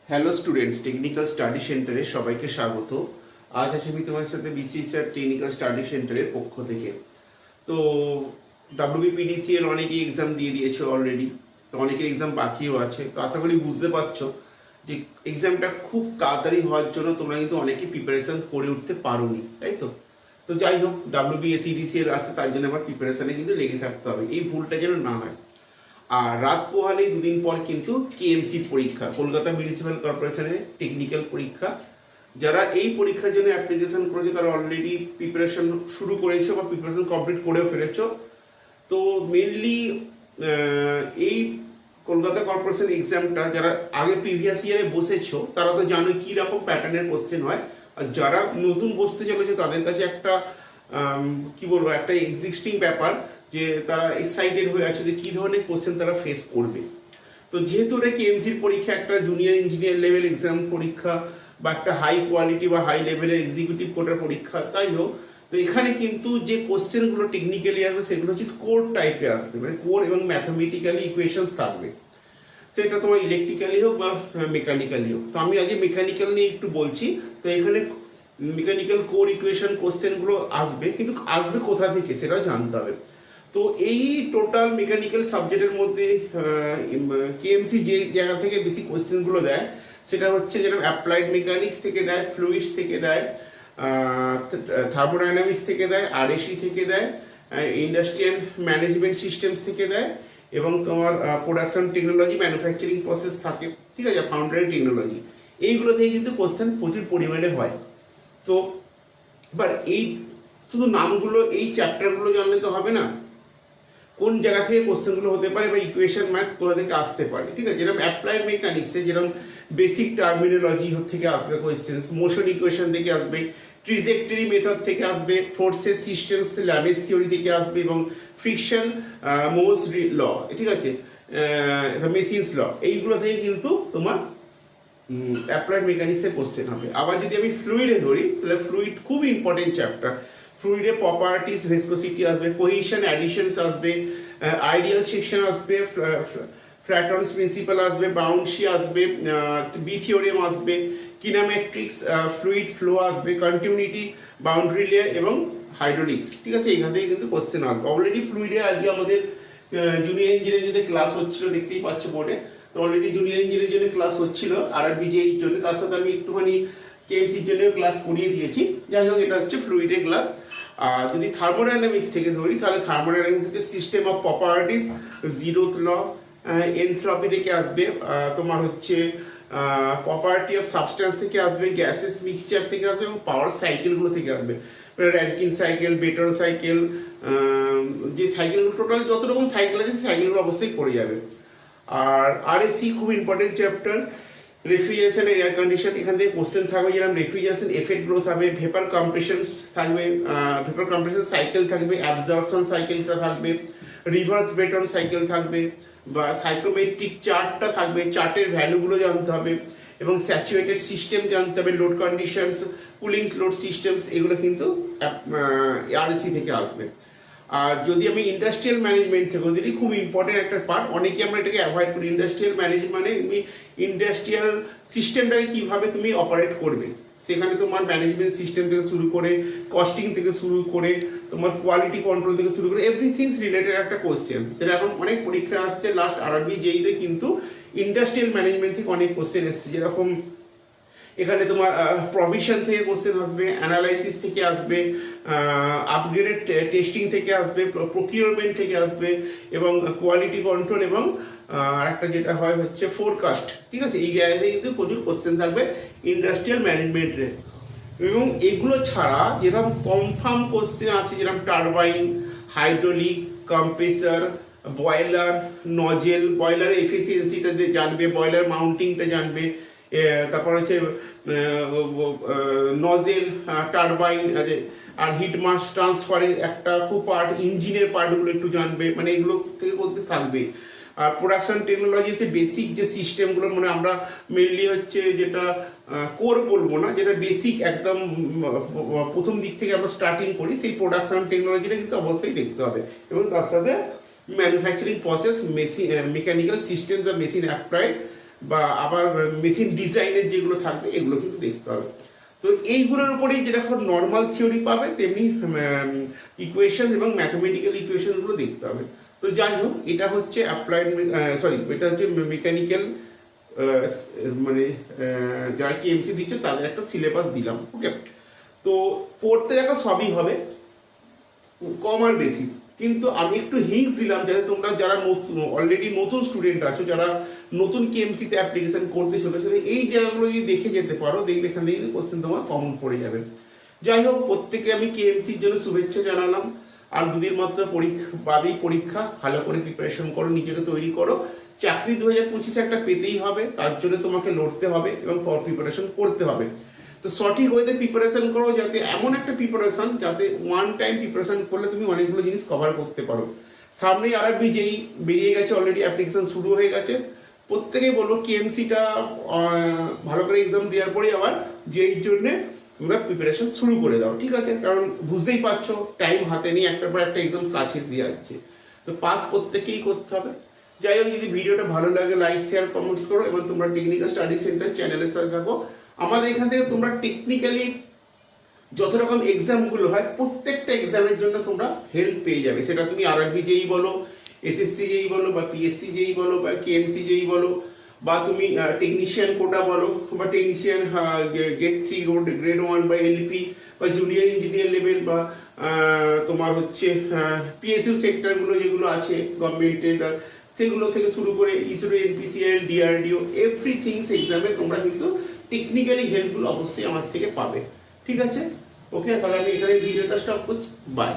Hello students, technical study সেন্টারে সবাইকে স্বাগত। আজ আছি আমি তোমার সাথে বিসিএসআর টেকনিক্যাল স্টাডি সেন্টারের পক্ষ থেকে। তো ডাব্লিউবিপিডিসিএল অনেকেই এক্সাম দিয়ে দিয়েছে অলরেডি, তো অনেকের এক্সাম বাকিও আছে। তো আশা করি বুঝতে পারছো যে এক্সামটা খুব তাড়াতাড়ি হওয়ার জন্য তোমরা কিন্তু অনেকে প্রিপারেশন করে উঠতে পারোনি, তাই তো? তো যাই হোক, ডাব্লিউবিএসইডিসিএল আসছে, তার জন্য আমার প্রিপারেশনে কিন্তু লেগে থাকতে হবে, এই ভুলটা যেন না হয়। আর রাত পোহালেই দুদিন পর কিন্তু কেএমসি পরীক্ষা, কলকাতা মিউনিসিপ্যাল কর্পোরেশনের টেকনিক্যাল পরীক্ষা। যারা এই পরীক্ষার জন্য অ্যাপ্লিকেশন করেছে তারা অলরেডি প্রিপারেশন শুরু করেছো বা প্রিপারেশন কমপ্লিট করেও ফেলেছো। তো মেনলি এই কলকাতা কর্পোরেশন এক্সামটা যারা আগে প্রিভিয়াস ইয়ারে বসেছো তারা তো জানো কী রকম প্যাটার্নের কোশ্চেন হয়। আর যারা নতুন বসতে চলেছে তাদের কাছে একটা কি বলবো, একটা এক্সিস্টিং ব্যাপার যে তারা এক্সাইটেড হয়ে আছে যে কী ধরনের কোশ্চেন তারা ফেস করবে। তো যেহেতু এটা কেএমসির পরীক্ষা, একটা জুনিয়র ইঞ্জিনিয়ার লেভেল এক্সাম পরীক্ষা বা একটা হাই কোয়ালিটি বা হাই লেভেলের এক্সিকিউটিভ কোটার পরীক্ষা, তাই হোক, তো এখানে কিন্তু যে কোশ্চেনগুলো টেকনিক্যালি আসবে সেগুলো হচ্ছে কোর টাইপে আসবে, মানে কোর এবং ম্যাথামেটিক্যালি ইকুয়েশনস থাকবে, সেটা তোমার ইলেকট্রিক্যালি হোক বা মেকানিক্যালি হোক। তো আমি আগে মেকানিক্যাল নিয়ে একটু বলছি। তো এখানে মেকানিক্যাল কোর ইকুয়েশন কোশ্চেনগুলো আসবে, কিন্তু আসবে কোথা থেকে সেটাও জানতে হবে। তো এই টোটাল মেকানিক্যাল সাবজেক্টের মধ্যে কেএমসি যে জায়গা থেকে বেশি কোশ্চেনগুলো দেয় সেটা হচ্ছে যেরকম অ্যাপ্লাইড মেকানিক্স থেকে দেয়, ফ্লুইডস থেকে দেয়, থার্মোডাইনামিক্স থেকে দেয়, আরএসি থেকে দেয়, ইন্ডাস্ট্রিয়াল ম্যানেজমেন্ট সিস্টেমস থেকে দেয়, এবং তোমার প্রোডাকশন টেকনোলজি, ম্যানুফ্যাকচারিং প্রসেস থাকে, ঠিক আছে, ফাউন্ডারি টেকনোলজি, এইগুলো থেকে কিন্তু কোশ্চেন প্রচুর পরিমাণে হয়। তো বাট এই শুধু নামগুলো, এই চ্যাপ্টারগুলো জানলে তো হবে না, কোন জায়গা থেকে কোশ্চেনগুলো হতে পারে বা ইকুয়েশন ম্যাথ কোথা থেকে আসতে পারে, ঠিক আছে। যেরকম অ্যাপ্লাইড মেকানিক্সে যেরকম বেসিক টার্মিনোলজি থেকে আসবে কোয়েশ্চেন্স, মোশন ইকুয়েশন থেকে আসবে, ট্রিজেক্টরি মেথড থেকে আসবে, ফোর্সেস সিস্টেমস ল্যাবেজ থিওরি থেকে আসবে, এবং ফ্রিকশন মোস ল, ঠিক আছে, মেশিনস ল, এইগুলো থেকে কিন্তু তোমার অ্যাপ্লাইড মেকানিক্সের কোশ্চেন হবে। আবার যদি আমি ফ্লুইডে ধরি তাহলে ফ্লুইড খুব ইম্পর্টেন্ট চ্যাপ্টার। ফ্লুইডে প্রপার্টিস, ভিসকোসিটি আসবে, কোহেশন, অ্যাডিশনস আসবে, আইডিয়াল সেকশন আসবে, ফ্ল্যাটনস প্রিন্সিপাল আসবে, বাউন্সি আসবে, বি থিওরেম আসবে, কিনামেট্রিক্স, ফ্লুইড ফ্লো আসবে, কন্টিনিউটি, বাউন্ডারি লেয়ার এবং হাইড্রোলিক্স, ঠিক আছে। এখান থেকে কিন্তু কোশ্চেন আসবে। অলরেডি ফ্লুইডে আজকে আমাদের জুনিয়র ইঞ্জিনিয়ারিংয়ের ক্লাস হচ্ছিল, দেখতেই পাচ্ছ বোর্ডে। তো অলরেডি জুনিয়র ইঞ্জিনিয়ারিং জন্য ক্লাস হচ্ছিল আরআরবিজেইর জন্য, তার সাথে আমি একটুখানি কেএমসির জন্যও ক্লাস করিয়ে দিয়েছি। যাই হোক, এটা হচ্ছে ফ্লুইডের ক্লাস। আর যদি থার্মোডাইনামিক্স থেকে ধরি তাহলে থার্মোডাইনামিক্স হচ্ছে সিস্টেম অফ প্রপার্টিস, জিরোথ ল, এনথ্রপি থেকে আসবে, তোমার হচ্ছে প্রপার্টি অফ সাবস্টেন্স থেকে আসবে, গ্যাসেস মিক্সচার থেকে আসবে, এবং পাওয়ার সাইকেলগুলো থেকে আসবে, র্যানকিন সাইকেল, বেটন সাইকেল, যে সাইকেলগুলো টোটাল যত রকম সাইকেল আছে সাইকেলগুলো অবশ্যই পড়ে যাবে। আর আরএসি খুব important chapter, refrigeration air condition, এখান থেকে কোশ্চেন থাকবে, যেরকম রেফ্রিজারেশন এফেক্টগুলো থাকবে, ভেপার কম্প্রেশনস থাকবে, ভেপার কম্প্রেশন সাইকেল থাকবে, অ্যাবজর্পশন সাইকেলটা থাকবে, রিভার্স বেটন সাইকেল থাকবে, বা সাইক্রোমেট্রিক চার্টটা থাকবে, চার্টের ভ্যালুগুলো জানতে হবে, এবং স্যাচুরেটেড সিস্টেম জানতে হবে, load conditions, cooling load systems, এগুলো কিন্তু আরএসি থেকে আসবে। আর যদি আমি ইন্ডাস্ট্রিয়াল ম্যানেজমেন্ট থেকে দিই, খুব ইম্পর্টেন্ট একটা পার্ট, অনেকে আমরা এটাকে অ্যাভয়েড করি। ইন্ডাস্ট্রিয়াল ম্যানেজমেন্ট মানে তুমি ইন্ডাস্ট্রিয়াল সিস্টেমটাকে কীভাবে তুমি অপারেট করবে, সেখানে তোমার ম্যানেজমেন্ট সিস্টেম থেকে শুরু করে, কস্টিং থেকে শুরু করে, তোমার কোয়ালিটি কন্ট্রোল থেকে শুরু করে এভরিথিংস রিলেটেড একটা কোশ্চেন। যেটা এখন অনেক পরীক্ষা আসছে, লাস্ট আরআরবিজেইতে কিন্তু ইন্ডাস্ট্রিয়াল ম্যানেজমেন্ট থেকে অনেক কোশ্চেন এসছে। যেরকম এখানে তোমার প্রভিশন থেকে কোশ্চেন আসবে, অ্যানালাইসিস থেকে আসবে, আপগ্রেডেড টেস্টিং থেকে আসবে, প্রকিউরমেন্ট থেকে আসবে, এবং কোয়ালিটি কন্ট্রোল, এবং একটা যেটা হয় হচ্ছে ফোরকাস্ট, ঠিক আছে। এই জায়গায় কিন্তু প্রচুর কোশ্চেন থাকবে ইন্ডাস্ট্রিয়াল ম্যানেজমেন্টের। এবং এগুলো ছাড়া যেরকম কনফার্ম কোশ্চেন আছে, যেরকম turbine, hydraulic, compressor, boiler, nozzle, বয়লারের এফিসিয়েন্সিটা জানবে, বয়লার মাউন্টিংটা জানবে, তারপর হচ্ছে নজেল, টারবাইন, আর হিট মাস ট্রান্সফারের একটা খুব পার্ট, ইঞ্জিনের পার্টগুলো একটু জানবে, মানে এগুলো থেকে করতে থাকবে। আর প্রোডাকশন টেকনোলজি হচ্ছে বেসিক যে সিস্টেমগুলো, মানে আমরা মেনলি হচ্ছে যেটা কোর বলবো না, যেটা বেসিক একদম প্রথম দিক থেকে আমরা স্টার্টিং করি, সেই প্রোডাকশন টেকনোলজিটা কিন্তু অবশ্যই দেখতে হবে। এবং তার সাথে manufacturing process, machine, mechanical system, the machine applied বা আবার মেশিন ডিজাইনের যেগুলো থাকবে এগুলো কিন্তু দেখতে হবে। তো এইগুলোর উপরেই যেরকম নর্মাল থিওরি পাবে তেমনি ইকুয়েশন এবং ম্যাথমেটিক্যাল ইকুয়েশনগুলো দেখতে হবে। তো যাই হোক, এটা হচ্ছে অ্যাপ্লাইড এটা হচ্ছে মেকানিক্যাল মানে যারা কেএমসি দিচ্ছে তাদের একটা সিলেবাস দিলাম। ওকে, তো পড়তে দেখা সবই হবে, কম আর বেশি, কিন্তু আমি একটু হিংস দিলাম যাতে তোমরা যারা অলরেডি নতুন স্টুডেন্ট আছো, যারা নতুন কেএমসিতে অ্যাপ্লিকেশন করতে চলেছে, এই জায়গাগুলো যদি দেখে যেতে পারো, দেখবে এখান থেকে কোশ্চেন তোমার কমন পড়ে যাবে। যাই হোক, প্রত্যেকে আমি কেএমসির জন্য শুভেচ্ছা জানালাম। আর দুদিন মাত্র বাদেই পরীক্ষা, ভালো করে প্রিপারেশন করো, নিজেকে তৈরি করো। চাকরি 2025 একটা পেতেই হবে, তার জন্য তোমাকে লড়তে হবে এবং প্রিপারেশন করতে হবে। তো সঠিক ওয়েতে প্রিপারেশন করো, যাতে এমন একটা প্রিপারেশন যাতে ওয়ান টাইম প্রিপারেশন করলে তুমি অনেকগুলো জিনিস কভার করতে পারো। সামনেই আরআরবি যেই বেরিয়ে গেছে, অলরেডি অ্যাপ্লিকেশন শুরু হয়ে গেছে। প্রত্যেকেই বলবো কেএমসিটা ভালো করে এক্সাম দেওয়ার পরে আবার যেই জন্যে তোমরা প্রিপারেশন শুরু করে দাও, ঠিক আছে? কারণ বুঝতেই পারছো টাইম হাতে নিয়ে একটার পর একটা এক্সাম কাছে দিয়ে যাচ্ছে, তো পাস প্রত্যেকেই করতে হবে। যাই হোক, যদি ভিডিওটা ভালো লাগে লাইক শেয়ার কমেন্টস করো এবং তোমরা টেকনিক্যাল স্টাডি সেন্টার চ্যানেলের সাথে থাকো। আমাদের এখান থেকে তোমরা টেকনিক্যালি যত রকম এক্সামগুলো হয় প্রত্যেকটা এক্সামের জন্য তোমরা হেল্প পেয়ে যাবে। সেটা তুমি আরআরবি যেই বলো, এসএসসি যেই বলো, বা পিএসসি যেই বলো, বা কেএমসি যেই বলো, বা তুমি টেকনিশিয়ান কোটা বলো, বা টেকনিশিয়ান গেট 3 গ্রেড 1 বা এলপি বা জুনিয়র ইঞ্জিনিয়ার লেভেল, বা তোমার হচ্ছে পিএসইউ সেক্টরগুলো যেগুলো আছে গভর্নমেন্টের, সেগুলো থেকে শুরু করে ইসরো, এনপিসিএল, ডিআরডিও, এভরিথিংস এক্সামে তোমরা কিন্তু টেকনিক্যালি হেল্পগুলো অবশ্যই আমার থেকে পাবে, ঠিক আছে? ওকে, তাহলে আমি এখানে ভিডিওটা স্টপ করছি। বাই।